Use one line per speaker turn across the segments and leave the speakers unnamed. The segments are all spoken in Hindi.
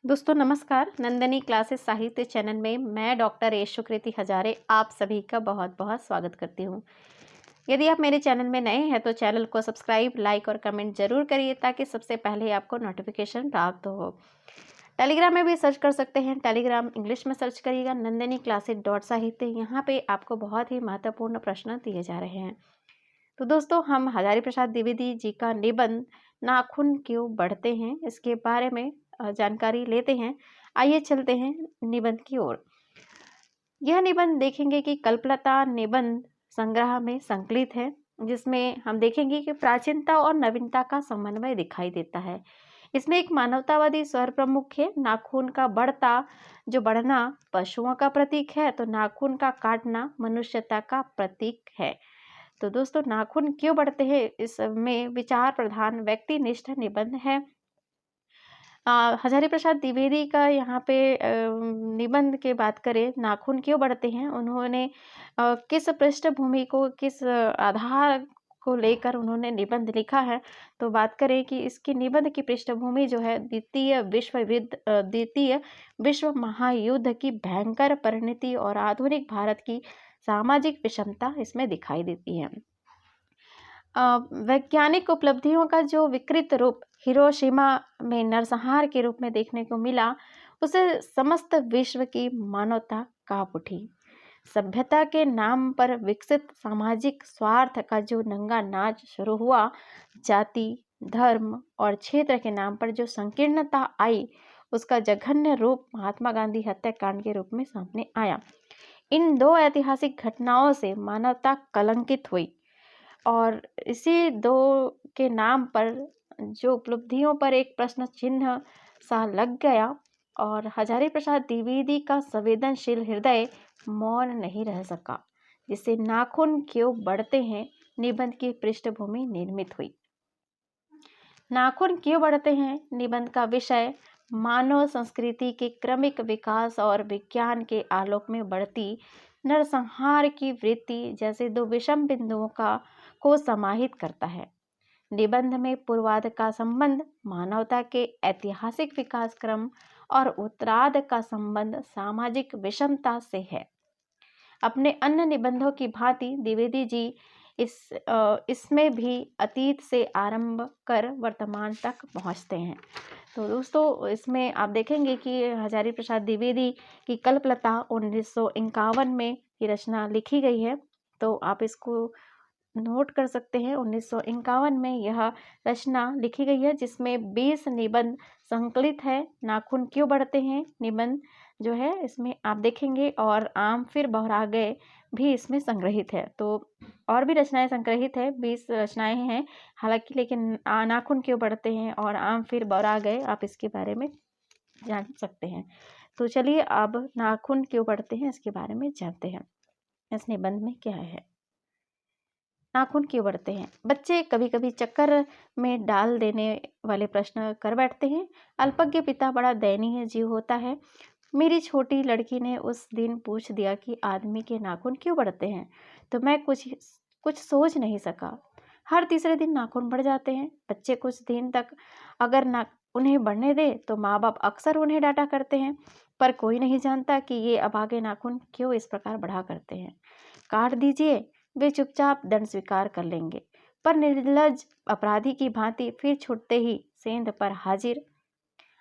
दोस्तों नमस्कार। नंदिनी क्लासेस साहित्य चैनल में मैं डॉक्टर यशोकृति हजारे आप सभी का बहुत बहुत स्वागत करती हूँ। यदि आप मेरे चैनल में नए हैं तो चैनल को सब्सक्राइब, लाइक और कमेंट जरूर करिए ताकि सबसे पहले आपको नोटिफिकेशन प्राप्त हो। टेलीग्राम में भी सर्च कर सकते हैं। टेलीग्राम इंग्लिश में सर्च करिएगा नंदिनी क्लासेस डॉट साहित्य। यहाँ पे आपको बहुत ही महत्वपूर्ण प्रश्न दिए जा रहे हैं। तो दोस्तों हम हजारी प्रसाद द्विवेदी जी का निबंध नाखून क्यों बढ़ते हैं इसके बारे में जानकारी लेते हैं। आइए चलते हैं निबंध की ओर। यह निबंध देखेंगे कि कल्पलता निबंध संग्रह में संकलित है, जिसमें हम देखेंगे कि प्राचीनता और नवीनता का समन्वय दिखाई देता है। इसमें एक मानवतावादी स्वर प्रमुख है। नाखून का बढ़ना पशुओं का प्रतीक है, तो नाखून का काटना मनुष्यता का प्रतीक है। तो दोस्तों नाखून क्यों बढ़ते हैं इसमें विचार प्रधान व्यक्तिनिष्ठ निबंध है। हजारी प्रसाद द्विवेदी का यहाँ पे निबंध की बात करें, नाखून क्यों बढ़ते हैं, उन्होंने किस पृष्ठभूमि को किस आधार को लेकर उन्होंने निबंध लिखा है। तो बात करें कि इसकी निबंध की पृष्ठभूमि जो है द्वितीय विश्व महायुद्ध की भयंकर परिणति और आधुनिक भारत की सामाजिक विषमता इसमें दिखाई देती है। वैज्ञानिक उपलब्धियों का जो विकृत रूप हिरोशिमा में नरसंहार के रूप में देखने को मिला, उसे समस्त विश्व की मानवता कांप उठी। सभ्यता के नाम पर विकसित सामाजिक स्वार्थ का जो नंगा नाच शुरू हुआ, जाति, धर्म और क्षेत्र के नाम पर जो संकीर्णता आई, उसका जघन्य रूप महात्मा गांधी हत्याकांड के रूप में सामने आया। इन दो ऐतिहासिक घटनाओं से मानवता कलंकित हुई और इसी दो के नाम पर जो उपलब्धियों पर एक प्रश्न चिन्ह सा लग गया और हजारी प्रसाद द्विवेदी का संवेदनशील हृदय मौन नहीं रह सका, जिससे नाखून क्यों बढ़ते हैं निबंध की पृष्ठभूमि निर्मित हुई। नाखून क्यों बढ़ते हैं निबंध का विषय मानव संस्कृति के क्रमिक विकास और विज्ञान के आलोक में बढ़ती नरसंहार की वृत्ति जैसे दो विषम बिंदुओं को समाहित करता है। निबंध में पूर्वार्ध का संबंध मानवता के ऐतिहासिक विकास क्रम और उत्तरार्ध का संबंध सामाजिक विषमता से है। अपने अन्य निबंधों की भांति द्विवेदी जी इसमें भी अतीत से आरंभ कर वर्तमान तक पहुंचते हैं। तो दोस्तों इसमें आप देखेंगे कि हजारी प्रसाद द्विवेदी की कल्पलता 1951 में ये रचना लिखी गई है। तो आप इसको नोट कर सकते हैं। 1951 में यह रचना लिखी गई है, जिसमें 20 निबंध संकलित है। नाखून क्यों बढ़ते हैं निबंध जो है इसमें आप देखेंगे, और आम फिर बहरा गए भी इसमें संग्रहित है। तो और भी रचनाएं संग्रहित है, 20 रचनाएं हैं हालांकि, लेकिन नाखून क्यों बढ़ते हैं और आम फिर बहरा गए आप इसके बारे में जान सकते हैं। तो चलिए अब नाखून क्यों बढ़ते हैं इसके बारे में जानते हैं। इस निबंध में क्या है। नाखून क्यों बढ़ते हैं। बच्चे कभी कभी चक्कर में डाल देने वाले प्रश्न कर बैठते हैं। अल्पज्ञ पिता बड़ा दयनीय जीव होता है। मेरी छोटी लड़की ने उस दिन पूछ दिया कि आदमी के नाखून क्यों बढ़ते हैं, तो मैं कुछ सोच नहीं सका। हर तीसरे दिन नाखून बढ़ जाते हैं। बच्चे कुछ दिन तक अगर ना उन्हें बढ़ने दे तो माँ बाप अक्सर उन्हें डांटा करते हैं, पर कोई नहीं जानता कि ये अभागे नाखून क्यों इस प्रकार बढ़ा करते हैं। काट दीजिए, वे चुपचाप दंड स्वीकार कर लेंगे, पर निर्लज अपराधी की भांति फिर छूटते ही सेंध पर हाजिर।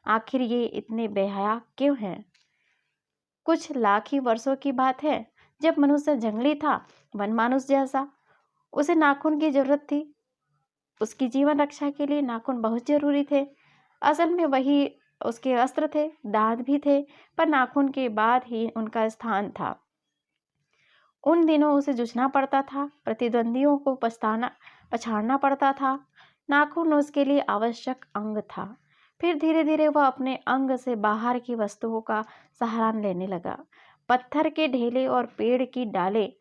आखिर ये इतने बेहया क्यों हैं। कुछ लाख ही वर्षों की बात है, जब मनुष्य जंगली था, वनमानुष जैसा। उसे नाखून की जरूरत थी। उसकी जीवन रक्षा के लिए नाखून बहुत जरूरी थे। असल में वही उसके अस्त्र थे, दांत भी थे, पर नाखून के बाद ही उनका स्थान था। उन दिनों उसे जूझना पड़ता था, प्रतिद्वंदियों को पछाड़ना पड़ता था। नाखून उसके लिए आवश्यक अंग था। फिर धीरे धीरे वह अपने अंग से बाहर की वस्तुओं का सहारा लेने लगा। पत्थर के ढेले और पेड़ की डालें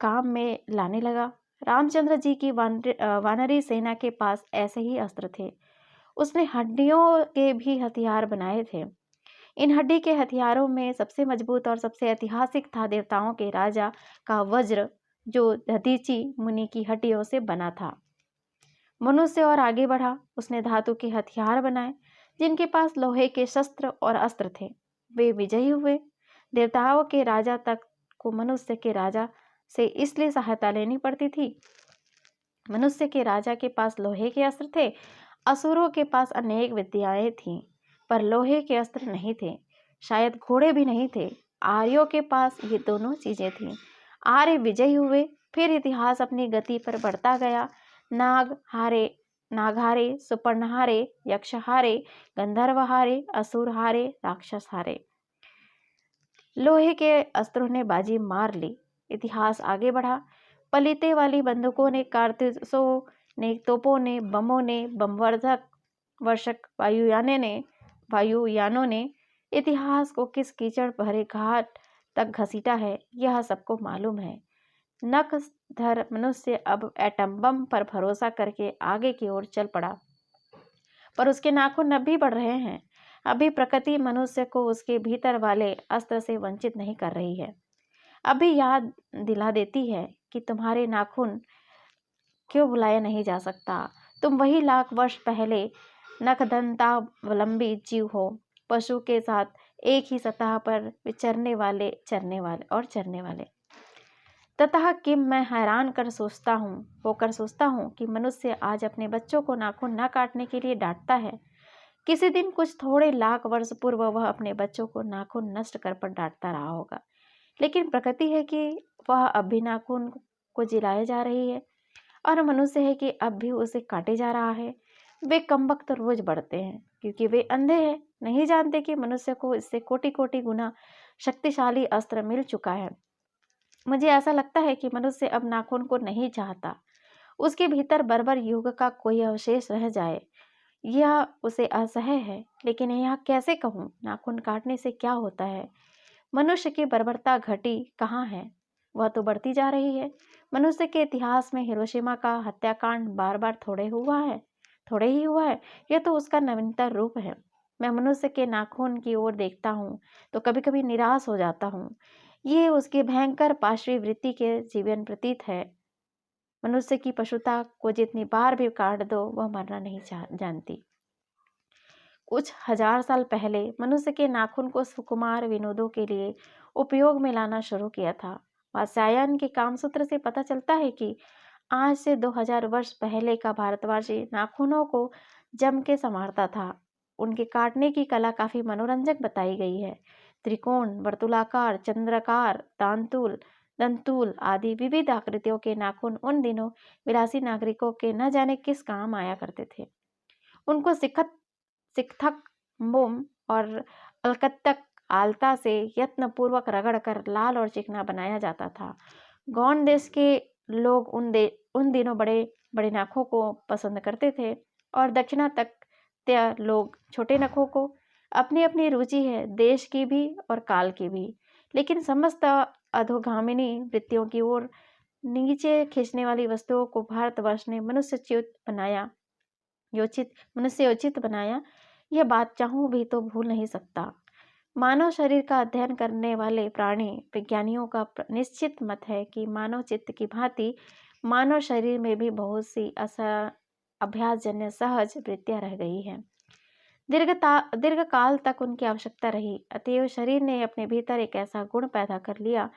काम में लाने लगा। रामचंद्र जी की वानरी सेना के पास ऐसे ही अस्त्र थे। उसने हड्डियों के भी हथियार बनाए थे। इन हड्डी के हथियारों में सबसे मजबूत और सबसे ऐतिहासिक था देवताओं के राजा का वज्र, जो दधीचि मुनि की हड्डियों से बना था। मनुष्य और आगे बढ़ा। उसने धातु के हथियार बनाए, जिनके पास लोहे के शस्त्र और अस्त्र थे। वे विजयी हुए। देवताओं के राजा तक को मनुष्य के राजा से इसलिए सहायता लेनी पड़ती थी। मनुष्य के राजा के पास लोहे के अस्त्र थे, असुरों के पास अनेक विद्याएं थीं, पर लोहे के अस्त्र नहीं थे। शायद घोड़े भी नहीं थे। आर्यों के पास ये दोनों चीजें थीं। आर्य विजयी हुए। फिर इतिहास अपनी गति पर बढ़ता गया। नाग हारे, सुपर्ण हारे, यक्ष हारे, गंधर्व हारे, असुर हारे, राक्षस हारे। लोहे के अस्त्रों ने बाजी मार ली। इतिहास आगे बढ़ा। पलीते वाली बंदूकों ने, कारतूसों ने, तोपों ने, बमों ने, बमवर्धक वर्षक वायुयानों ने इतिहास को किस कीचड़ भरे घाट तक घसीटा है, यह सबको मालूम है। नखधर मनुष्य अब एटम बम पर भरोसा करके आगे की ओर चल पड़ा, पर उसके नाखून अब भी बढ़ रहे हैं। अभी प्रकृति मनुष्य को उसके भीतर वाले अस्त्र से वंचित नहीं कर रही है। अभी याद दिला देती है कि तुम्हारे नाखून क्यों भुलाया नहीं जा सकता। तुम वही लाख वर्ष पहले नखदंतावलंबी जीव हो, पशु के साथ एक ही सतह पर विचरने वाले, चरने वाले। ततः कि मैं हैरान होकर सोचता हूँ कि मनुष्य आज अपने बच्चों को नाखून न काटने के लिए डांटता है। किसी दिन कुछ थोड़े लाख वर्ष पूर्व वह अपने बच्चों को नाखून नष्ट कर पर डांटता रहा होगा। लेकिन प्रकृति है कि वह अब भी नाखून को जिलाए जा रही है, और मनुष्य है कि अब भी उसे काटे जा रहा है। वे कमबख्त रोज बढ़ते हैं, क्योंकि वे अंधे हैं, नहीं जानते कि मनुष्य को इससे कोटि कोटि गुना शक्तिशाली अस्त्र मिल चुका है। मुझे ऐसा लगता है कि मनुष्य अब नाखून को नहीं चाहता। उसके भीतर बर्बर युग का कोई अवशेष रह जाए, यह उसे असह्य है। लेकिन यह कैसे कहूँ, नाखून काटने से क्या होता है? मनुष्य की बर्बरता घटी कहाँ है? वह तो बढ़ती जा रही है। मनुष्य के इतिहास में हिरोशिमा का हत्याकांड बार बार थोड़े ही हुआ है। यह तो उसका नवीनतम रूप है। मैं मनुष्य के नाखून की ओर देखता हूँ तो कभी कभी निराश हो जाता हूँ। ये उसकी भयंकर पाशवी वृत्ति के जीवन प्रतीत है। मनुष्य की पशुता को जितनी बार भी काट दो, वह मरना नहीं जानती। कुछ हजार साल पहले मनुष्य के नाखून को सुकुमार विनोदों के लिए उपयोग में लाना शुरू किया था। वात्स्यायन के कामसूत्र से पता चलता है कि आज से 2000 वर्ष पहले का भारतवासी नाखूनों को जम के संवारता था। उनके काटने की कला काफी मनोरंजक बताई गई है। त्रिकोण, वर्तुलाकार, चंद्राकार, दंतूल आदि विविध आकृतियों के नाखून उन दिनों विलासी नागरिकों के न जाने किस काम आया करते थे। उनको सिकथक, मोम और अलकतक आलता से यत्नपूर्वक रगड़ कर लाल और चिकना बनाया जाता था। गौंड देश के लोग उन दिनों बड़े बड़े नखों को पसंद करते थे, और दक्षिणा तक लोग छोटे नखों को। अपनी अपनी रुचि है, देश की भी और काल की भी। लेकिन समस्त अधोगामिनी वृत्तियों की ओर नीचे खींचने वाली वस्तुओं को भारतवर्ष ने मनुष्योचित बनाया। यह बात चाहूं भी तो भूल नहीं सकता। मानव शरीर का अध्ययन करने वाले प्राणी विज्ञानियों का निश्चित मत है कि मानव चित्त की भांति मानव शरीर में भी बहुत सी अभ्यासजन्य सहज वृत्तियां रह गई हैं। दीर्घ काल तक उनकी आवश्यकता रही। अतएव शरीर ने अपने भीतर एक ऐसा गुण पैदा कर लिया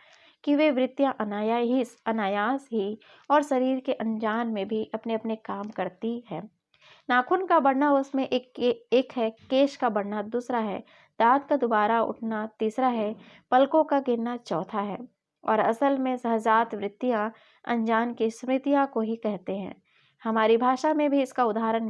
कि वे वृत्तियां अनायास ही और शरीर के अनजान में भी अपने अपने काम करती है। नाखून का बढ़ना उसमें एक है, केश का बढ़ना दूसरा है, दांत का दोबारा उठना तीसरा है, पलकों का गिरना चौथा है। और असल में सहजात वृत्तियां अनजान की स्मृतियां को ही कहते हैं। हमारी भाषा में भी इसके उदाहरण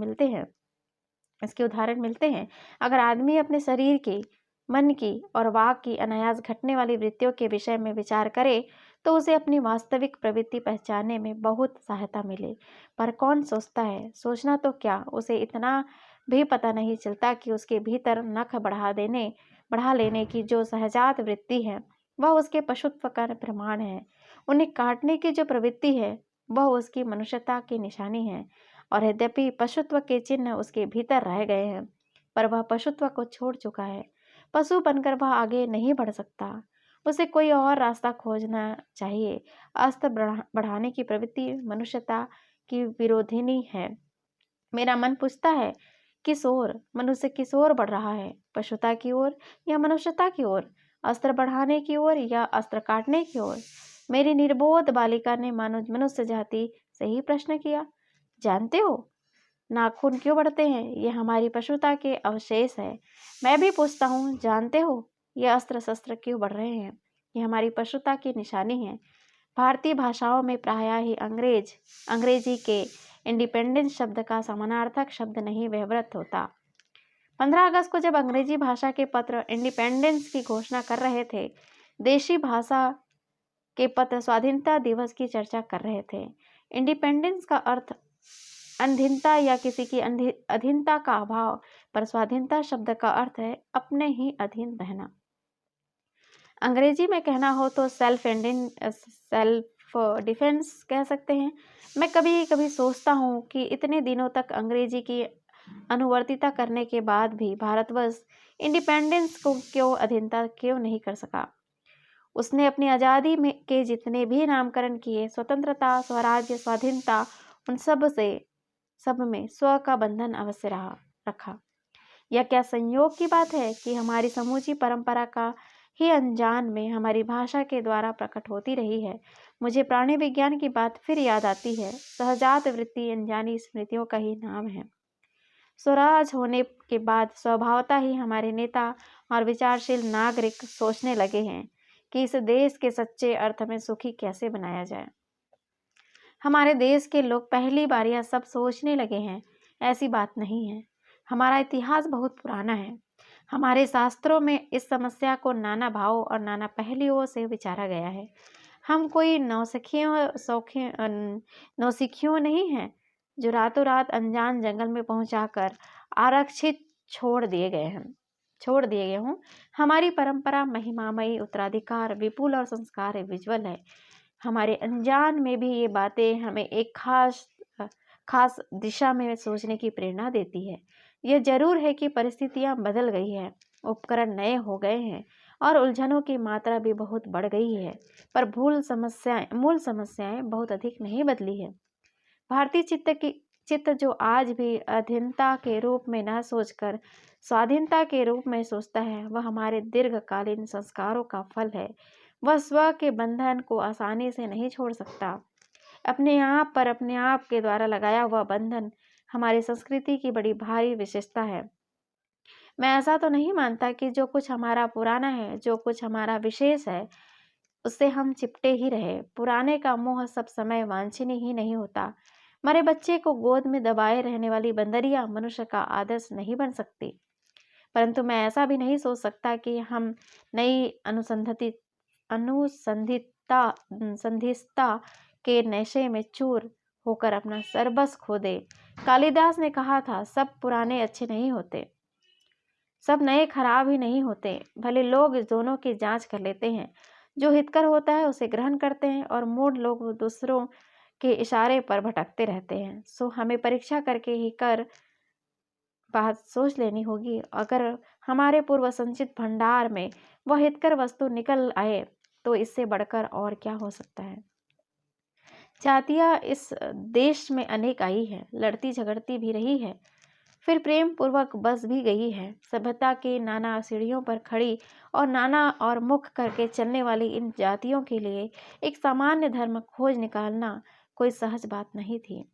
मिलते हैं। अगर आदमी अपने शरीर की, मन की और वाक की अनायास घटने वाली वृत्तियों के विषय में विचार करे तो उसे अपनी वास्तविक प्रवृत्ति पहचानने में बहुत सहायता मिले। पर कौन सोचता है? सोचना तो क्या, उसे इतना भी पता नहीं चलता कि उसके भीतर नख बढ़ा लेने की जो सहजात वृत्ति है वह उसके पशुत्व का प्रमाण है। उन्हें काटने की जो प्रवृत्ति है वह उसकी मनुष्यता की निशानी है। और यद्यपि पशुत्व के चिन्ह उसके भीतर रह गए हैं, पर वह पशुत्व को छोड़ चुका है। पशु बनकर वह आगे नहीं बढ़ सकता। उसे कोई और रास्ता खोजना चाहिए। अस्त्र बढ़ाने की प्रवृत्ति मनुष्यता की विरोधिनी है। मेरा मन पूछता है किशोर, मनुष्य किशोर बढ़ रहा है, पशुता की ओर या मनुष्यता की ओर, अस्त्र बढ़ाने की ओर या अस्त्र काटने की ओर? मेरी निर्बोध बालिका ने मानो मनुष्य जाति से ही प्रश्न किया। जानते हो नाखून क्यों बढ़ते हैं? ये हमारी पशुता के अवशेष है। मैं भी पूछता हूँ, जानते हो ये अस्त्र शस्त्र क्यों बढ़ रहे हैं? ये हमारी पशुता की निशानी है। भारतीय भाषाओं में प्रायः ही अंग्रेजी के इंडिपेंडेंस शब्द का समानार्थक शब्द नहीं व्यवहृत होता। 15 अगस्त को जब अंग्रेजी भाषा के पत्र इंडिपेंडेंस की घोषणा कर रहे थे, देशी भाषा के पत्र स्वाधीनता दिवस की चर्चा कर रहे थे। इंडिपेंडेंस का अर्थ अधीनता या किसी की अधीनता का अभाव, पर स्वाधीनता शब्द का अर्थ है अपने ही अधीन रहना। अंग्रेजी में कहना हो तो सेल्फ डिफेंस कह सकते हैं। मैं कभी कभी सोचता हूँ कि इतने दिनों तक अंग्रेजी की अनुवर्तिता करने के बाद भी भारतवर्ष इंडिपेंडेंस को अधीनता क्यों नहीं कर सका? उसने अपनी आज़ादी में के जितने भी नामकरण किए, स्वतंत्रता, स्वराज्य, स्वाधीनता, उन सब में स्व का बंधन अवश्य रखा। यह क्या संयोग की बात है कि हमारी समूची परंपरा का ही अनजान में हमारी भाषा के द्वारा प्रकट होती रही है। मुझे प्राणी विज्ञान की बात फिर याद आती है। सहजात वृत्ति अनजानी स्मृतियों का ही नाम है। स्वराज होने के बाद स्वभावतः ही हमारे नेता और विचारशील नागरिक सोचने लगे हैं कि इस देश के सच्चे अर्थ में सुखी कैसे बनाया जाए। हमारे देश के लोग पहली बार यह सब सोचने लगे हैं। ऐसी बात नहीं है। हमारा इतिहास बहुत पुराना है। हमारे शास्त्रों में इस समस्या को नाना भावों और नाना पहलुओं से विचारा गया है। हम कोई नौसिखियों नहीं हैं जो रातों रात अनजान जंगल में पहुंचाकर आरक्षित छोड़ दिए गए हों। हमारी परंपरा महिमामयी, उत्तराधिकार विपुल और संस्कार विज्वल है। हमारे अनजान में भी ये बातें हमें एक खास दिशा में सोचने की प्रेरणा देती है। यह जरूर है कि परिस्थितियां बदल गई है, उपकरण नए हो गए हैं और उलझनों की मात्रा भी बहुत बढ़ गई है, पर मूल समस्याएं बहुत अधिक नहीं बदली है। भारतीय चित्त जो आज भी अधीनता के रूप में न सोचकर स्वाधीनता के रूप में सोचता है, वह हमारे दीर्घकालीन संस्कारों का फल है। वह स्व के बंधन को आसानी से नहीं छोड़ सकता। अपने आप के द्वारा लगाया हुआ बंधन हमारी संस्कृति की बड़ी भारी विशेषता है। मैं ऐसा तो नहीं मानता कि जो कुछ हमारा पुराना है, जो कुछ हमारा विशेष है, उससे हम चिपटे ही रहे। पुराने का मोह सब समय वांछनीय ही नहीं होता। मरे बच्चे को गोद में दबाए रहने वाली बंदरिया मनुष्य का आदर्श नहीं बन सकती। परंतु मैं ऐसा भी नहीं सोच सकता कि हम नई संधिस्ता के नशे में चूर होकर अपना सर्वस्व खो दे। कालिदास ने कहा था, सब पुराने अच्छे नहीं होते, सब नए खराब ही नहीं होते। भले लोग दोनों की जांच कर लेते हैं, जो हितकर होता है उसे ग्रहण करते हैं और मूढ़ लोग दूसरों के इशारे पर भटकते रहते हैं। सो हमें परीक्षा करके ही बात सोच लेनी होगी। अगर हमारे पूर्व संचित भंडार में वह हितकर वस्तु निकल आए तो इससे बढ़कर और क्या हो सकता है। जातियां इस देश में अनेक आई है, लड़ती झगड़ती भी रही है, फिर प्रेम पूर्वक बस भी गई है। सभ्यता के नाना सीढ़ियों पर खड़ी और नाना और मुख करके चलने वाली इन जातियों के लिए एक सामान्य धर्म खोज निकालना कोई सहज बात नहीं थी।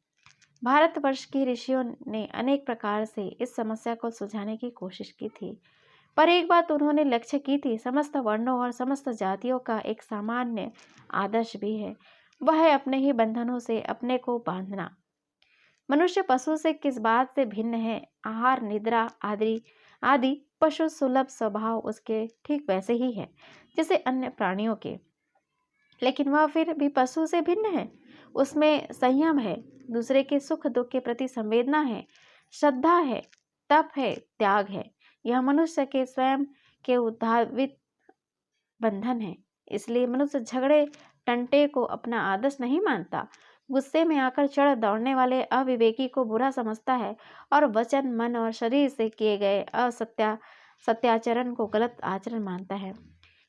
भारतवर्ष के ऋषियों ने अनेक प्रकार से इस समस्या को सुलझाने की कोशिश की थी, पर एक बात उन्होंने लक्ष्य की थी, समस्त वर्णों और समस्त जातियों का एक सामान्य आदर्श भी है, वह है अपने ही बंधनों से अपने को बांधना। मनुष्य पशु से किस बात से भिन्न है? आहार, निद्रा आदि पशु सुलभ स्वभाव उसके ठीक वैसे ही है जैसे अन्य प्राणियों के, लेकिन वह फिर भी पशु से भिन्न है। उसमें संयम है, दूसरे के सुख दुख के प्रति संवेदना है, श्रद्धा है, तप है, त्याग है। यह मनुष्य के स्वयं के उद्भावित बंधन है। इसलिए मनुष्य झगड़े टंटे को अपना आदर्श नहीं मानता, गुस्से में आकर चढ़ दौड़ने वाले अविवेकी को बुरा समझता है और वचन, मन और शरीर से किए गए सत्याचरण को गलत आचरण मानता है।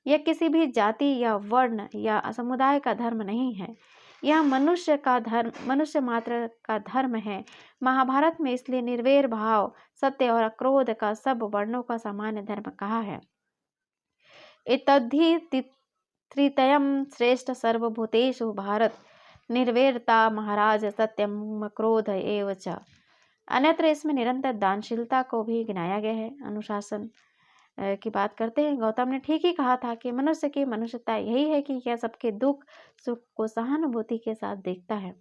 यह किसी भी जाति या वर्ण या समुदाय का धर्म नहीं है। यह मनुष्य मात्र का धर्म है। महाभारत में इसलिए निर्वैर भाव, सत्य और अक्रोध का सब वर्णों का सामान्य धर्म कहा है। एतद्धि त्रितयम श्रेष्ठ सर्वभूतेषु भारत, निर्वैरता महाराज सत्यम क्रोध एव च। अन्यत्र इसमें निरंतर दानशीलता को भी गिनाया गया है। अनुशासन की बात करते हैं, गौतम ने ठीक ही कहा था कि मनुष्य की मनुष्यता यही है कि यह सबके दुख सुख को सहानुभूति के साथ देखता है।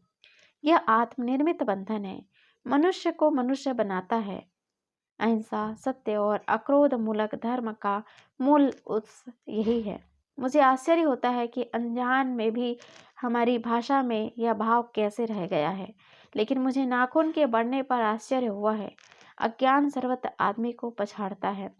यह आत्मनिर्मित बंधन है, मनुष्य को मनुष्य बनाता है। अहिंसा, सत्य और अक्रोध मूलक धर्म का मूल उत्स यही है। मुझे आश्चर्य होता है कि अनजान में भी हमारी भाषा में यह भाव कैसे रह गया है, लेकिन मुझे नाखून के बढ़ने पर आश्चर्य हुआ है। अज्ञान सर्वत्र आदमी को पछाड़ता है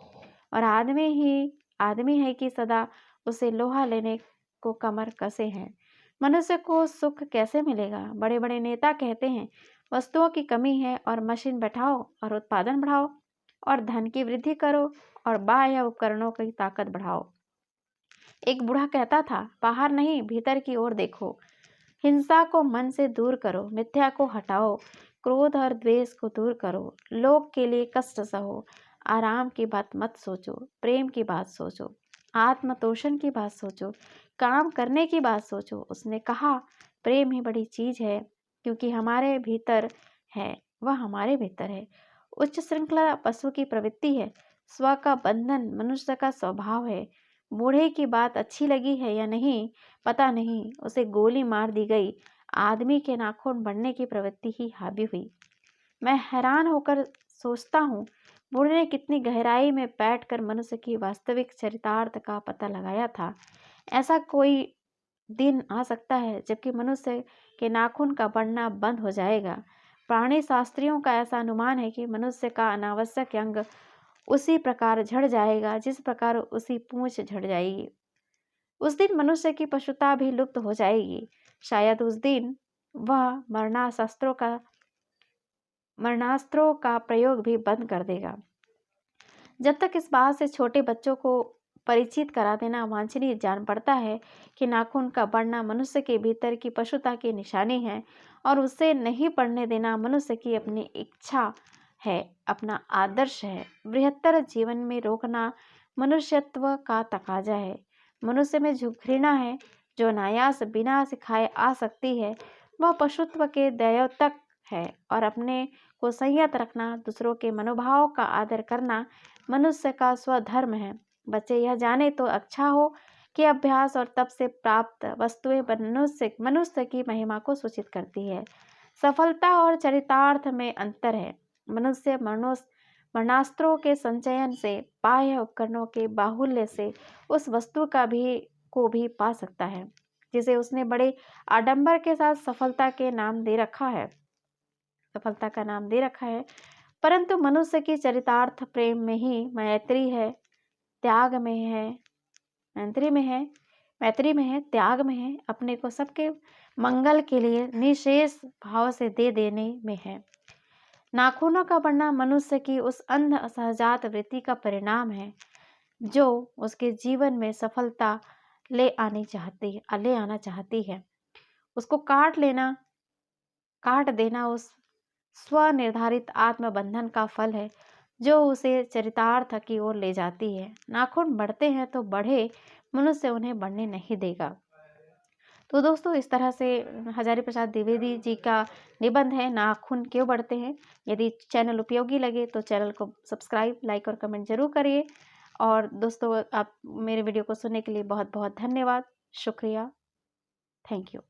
और आदमी है कि सदा उसे लोहा लेने को कमर कसे हैं। मनुष्य को सुख कैसे मिलेगा? बड़े बड़े नेता कहते हैं वस्तुओं की कमी है और मशीन बैठाओ और उत्पादन बढ़ाओ और धन की वृद्धि करो और बाह्य उपकरणों की ताकत बढ़ाओ। एक बूढ़ा कहता था, बाहर नहीं भीतर की ओर देखो, हिंसा को मन से दूर करो, मिथ्या को हटाओ, क्रोध और द्वेष को दूर करो, लोग के लिए कष्ट सहो, आराम की बात मत सोचो, प्रेम की बात सोचो, आत्मतोषण की बात सोचो, काम करने की बात सोचो। उसने कहा, प्रेम ही बड़ी चीज है, क्योंकि हमारे भीतर है, वह हमारे भीतर है। उच्च श्रृंखला पशु की प्रवृत्ति है, स्व का बंधन मनुष्य का स्वभाव है। बूढ़े की बात अच्छी लगी है या नहीं पता नहीं, उसे गोली मार दी गई। आदमी के नाखून बढ़ने की प्रवृत्ति ही हावी हुई। मैं हैरान होकर सोचता हूँ, बूढ़े ने कितनी गहराई में बैठकर मनुष्य की वास्तविक चरितार्थ का पता लगाया था। ऐसा कोई दिन आ सकता है जबकि मनुष्य के नाखून का बढ़ना बंद हो जाएगा। प्राणी शास्त्रियों का ऐसा अनुमान है कि मनुष्य का अनावश्यक अंग उसी प्रकार झड़ जाएगा जिस प्रकार उसी पूंछ झड़ जाएगी। उस दिन मनुष्य की पशुता भी लुप्त हो जाएगी। शायद उस दिन वह मरणास्त्रों का प्रयोग भी बंद कर देगा। जब तक इस बात से छोटे बच्चों को परिचित करा देना वांछनीय जान पड़ता है कि नाखून का बढ़ना मनुष्य के भीतर की पशुता की निशानी है और उसे नहीं पढ़ने देना मनुष्य की अपनी इच्छा है, अपना आदर्श है। बृहत्तर जीवन में रोकना मनुष्यत्व का तकाजा है। मनुष्य में जो घृणा है, जो अनायास बिना सिखाए आ सकती है, वह पशुत्व के द्योतक है और अपने को संयत रखना, दूसरों के मनोभाव का आदर करना मनुष्य का स्वधर्म है। बच्चे यह जाने तो अच्छा हो कि अभ्यास और तप से प्राप्त वस्तुएं मनुष्य की महिमा को सूचित करती है। सफलता और चरितार्थ में अंतर है। मनुष्य मरणास्त्रों के संचयन से, बाह्य उपकरणों के बाहुल्य से उस वस्तु को भी पा सकता है जिसे उसने बड़े आडंबर के साथ सफलता का नाम दे रखा है। परंतु मनुष्य की चरितार्थ प्रेम में ही मैत्री है, त्याग में है, त्याग में है, अपने को सबके मंगल के लिए निशेष भाव से दे देने में है। नाखूनों का बढ़ना मनुष्य की उस अंध असहजात वृत्ति का परिणाम है जो उसके जीवन में सफलता ले आना चाहती है। उसको काट देना उस स्वनिर्धारित आत्मबंधन का फल है जो उसे चरितार्थ की ओर ले जाती है। नाखून बढ़ते हैं तो बढ़े, मनुष्य उन्हें बढ़ने नहीं देगा। तो दोस्तों, इस तरह से हजारी प्रसाद द्विवेदी जी का निबंध है, नाखून क्यों बढ़ते हैं। यदि चैनल उपयोगी लगे तो चैनल को सब्सक्राइब, लाइक और कमेंट जरूर करिए। और दोस्तों, आप मेरे वीडियो को सुनने के लिए बहुत बहुत धन्यवाद, शुक्रिया, थैंक यू।